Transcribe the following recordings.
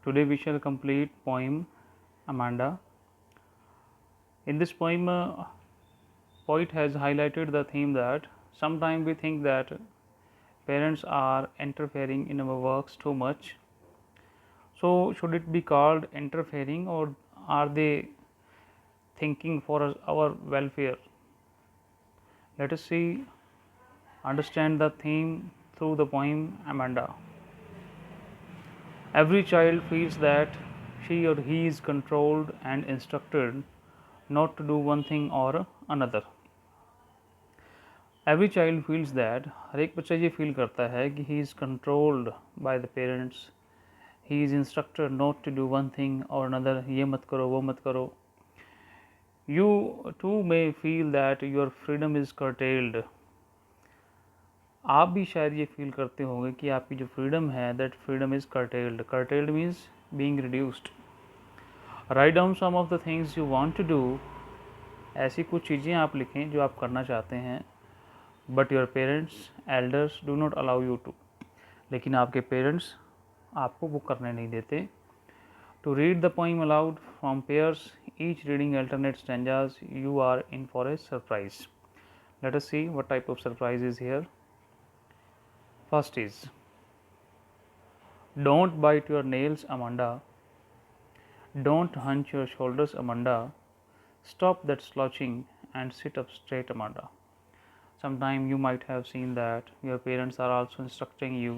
Today we shall complete poem Amanda. In this poem, poet has highlighted the theme that sometimes we think that parents are interfering in our works too much. So should it be called interfering, or are they thinking for our welfare? Let us see, understand the theme through the poem Amanda. Every child feels that she or he is controlled and instructed not to do one thing or another. Every child feels that, हर एक बच्चा ये feel करता है कि he is controlled by the parents, he is instructed not to do one thing or another, ये मत करो वो मत करो. You too may feel that your freedom is curtailed. आप भी शायद ये फील करते होंगे कि आपकी जो फ्रीडम है that freedom is curtailed. Curtailed means being reduced. Write down some of the things you want to do. ऐसी कुछ चीज़ें आप लिखें जो आप करना चाहते हैं. But your parents elders do not allow you to. लेकिन आपके पेरेंट्स आपको वो करने नहीं देते. To read the poem aloud from pairs, each reading alternate stanzas, you are in for a surprise. Let us see what type of surprise is here. First is, don't bite your nails Amanda, don't hunch your shoulders Amanda, stop that slouching and sit up straight Amanda. Sometime you might have seen that your parents are also instructing you,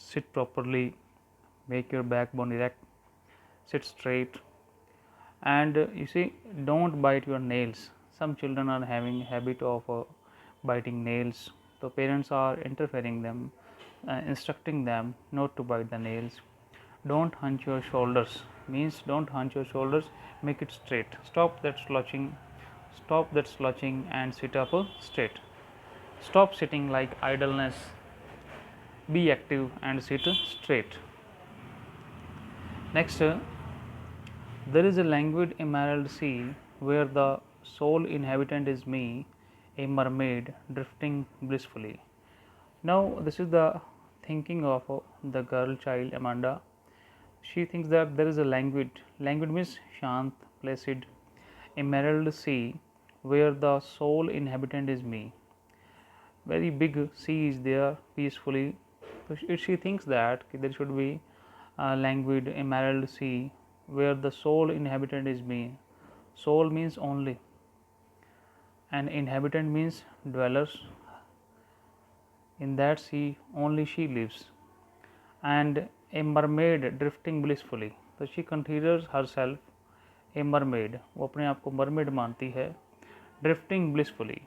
sit properly, make your backbone erect, sit straight, and you see, don't bite your nails. Some children are having habit of biting nails, so parents are interfering them, instructing them not to bite the nails. Don't hunch your shoulders means don't hunch your shoulders, make it straight. Stop that slouching and sit up straight. Stop sitting like idleness, be active and sit straight. Next, there is a languid emerald sea where the sole inhabitant is me, a mermaid drifting blissfully. Now this is the thinking of the girl child Amanda. She thinks that there is a languid means shant, placid, emerald sea where the sole inhabitant is me. Very big sea is there peacefully. So she thinks that there should be a languid emerald sea where the sole inhabitant is me. Sole means only, and inhabitant means dwellers. In that sea only she lives, and a mermaid drifting blissfully. So she considers herself a mermaid. वो अपने आप को mermaid मानती है. Drifting blissfully,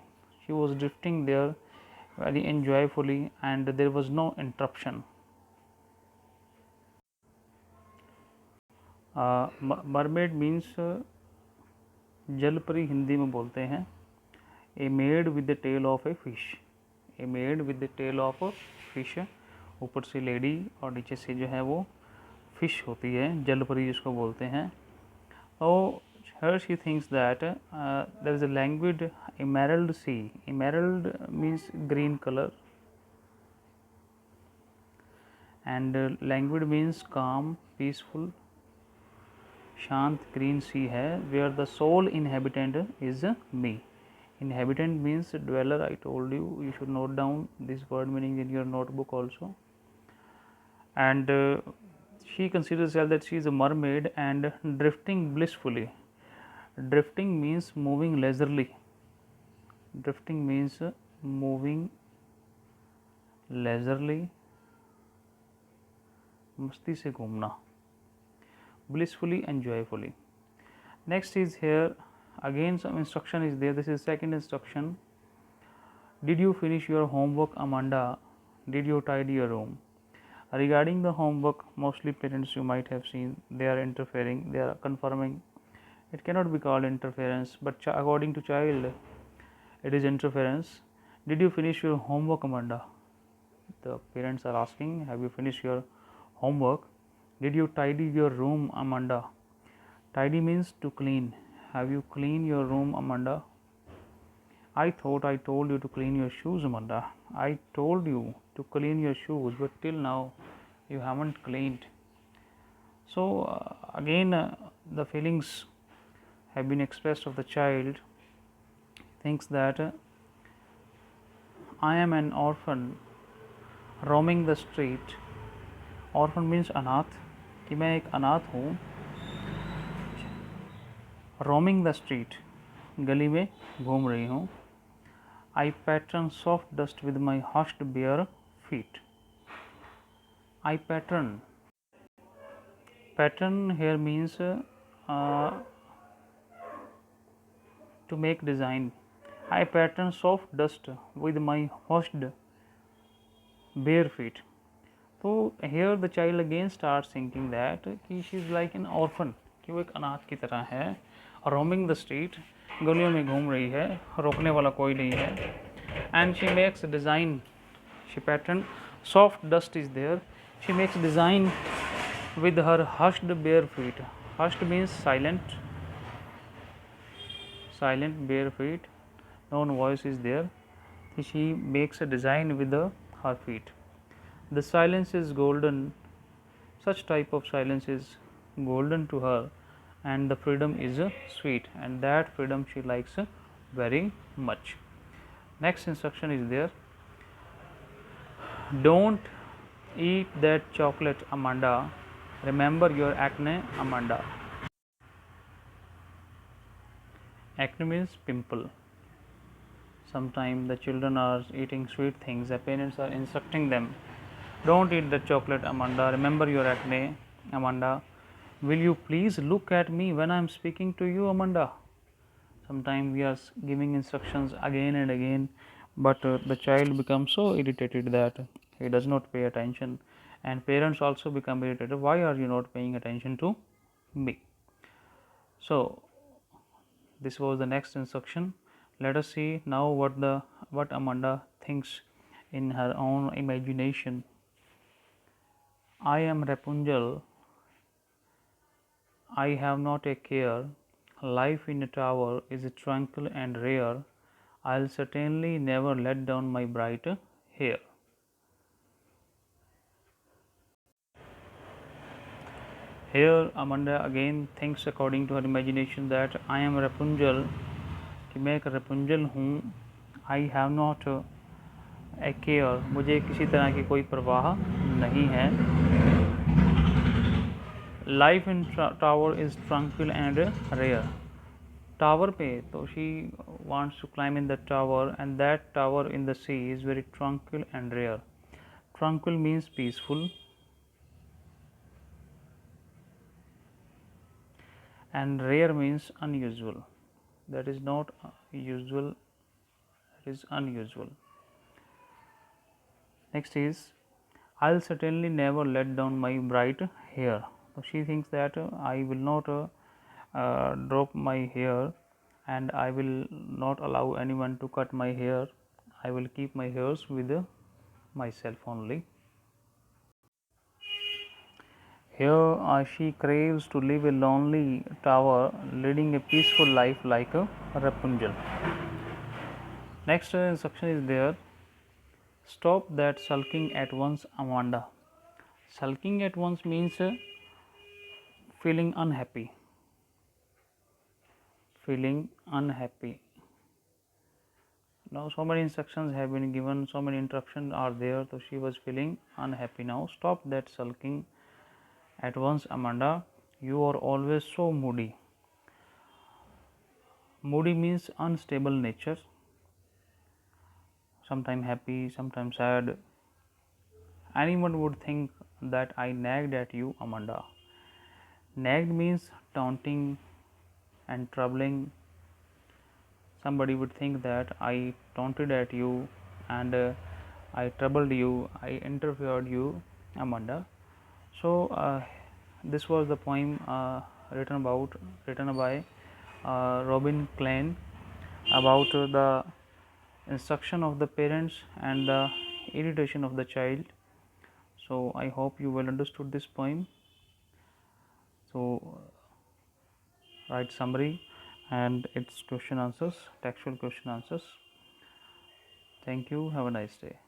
she was drifting there very enjoyfully and there was no interruption. Mermaid means जलपरी हिंदी में बोलते हैं. A maid with the tail of a fish. A maid with the tail of a fish. ऊपर से lady और नीचे से जो है वो फिश होती है, जलपरी जिसको बोलते हैं. और here she thinks that there is a languid emerald sea. Emerald means green color, and languid means calm, peaceful. शांत green sea है where the sole inhabitant is me. Inhabitant means dweller. I told you, you should note down this word meaning in your notebook also. And she considers herself that she is a mermaid and drifting blissfully. Drifting means moving leisurely. Drifting means moving leisurely, मस्ती से घूमना. Blissfully and joyfully. Next is here again some instruction is there. This is second instruction. Did you finish your homework, Amanda? Did you tidy your room? Regarding the homework, mostly parents you might have seen, they are interfering, they are confirming. It cannot be called interference, but according to child, it is interference. Did you finish your homework, Amanda? The parents are asking, have you finished your homework? Did you tidy your room, Amanda? Tidy means to clean. Have you cleaned your room, Amanda? I thought I told you to clean your shoes, Amanda. I told you to clean your shoes, but till now you haven't cleaned. So, again, the feelings have been expressed of the child, thinks that I am an orphan roaming the street. Orphan means अनाथ, कि मैं एक अनाथ हूँ, roaming the street, गली में घूम रही हूँ. I pattern soft dust with my hushed bare feet. I pattern. Pattern here means to make design. I pattern soft dust with my hushed bare feet. So here the child again starts thinking that कि she is like an orphan, कि वो एक अनाथ की तरह है, roaming the street, गलियों में घूम रही है, रोकने वाला कोई नहीं है. And she makes a design, she pattern, soft dust is there, she makes design with her hushed bare feet. Hushed means silent, silent bare feet, no voice is there. She makes a design with her feet. The silence is golden, such type of silence is golden to her, and the freedom is sweet, and that freedom she likes very much. Next instruction is there, don't eat that chocolate, Amanda, remember your acne, Amanda. Acne means pimple. Sometimes the children are eating sweet things, the parents are instructing them, don't eat the chocolate, Amanda, remember your acne, Amanda. Will you please look at me when I am speaking to you, Amanda? Sometimes we are giving instructions again and again, but the child becomes so irritated that he does not pay attention, and parents also become irritated, why are you not paying attention to me? So this was the next instruction. Let us see now what Amanda thinks in her own imagination. I am Rapunzel, I have not a care, life in a tower is tranquil and rare, I'll certainly never let down my bright hair. Here Amanda again thinks according to her imagination that I am Rapunzel, कि मैं एक Rapunzel हूँ, I have not a care, मुझे किसी तरह की कोई परवाह नहीं है. Life in tower is tranquil and rare. Tower पे, तो she wants to climb in the tower, and that tower in the sea is very tranquil and rare. Tranquil means peaceful, and rare means unusual. That is not usual, it is unusual. Next is, I'll certainly never let down my bright hair. So she thinks that I will not drop my hair, and I will not allow anyone to cut my hair. I will keep my hairs with myself only. Here she craves to live a lonely tower, leading a peaceful life like a Rapunzel. Next instruction is there, stop that sulking at once, Amanda. Sulking at once means feeling unhappy. Feeling unhappy. Now so many instructions have been given, so many interruptions are there, so she was feeling unhappy. Now stop that sulking at once, Amanda, you are always so moody. Moody means unstable nature, sometimes happy, sometimes sad. Anyone would think that I nagged at you, Amanda. Nagged means taunting and troubling. Somebody would think that I taunted at you and I troubled you, I interfered you, Amanda. So this was the poem written by Robin Klein about the instruction of the parents and the irritation of the child. So I hope you well understood this poem. So write summary and its question answers, textual question answers. Thank you. Have a nice day.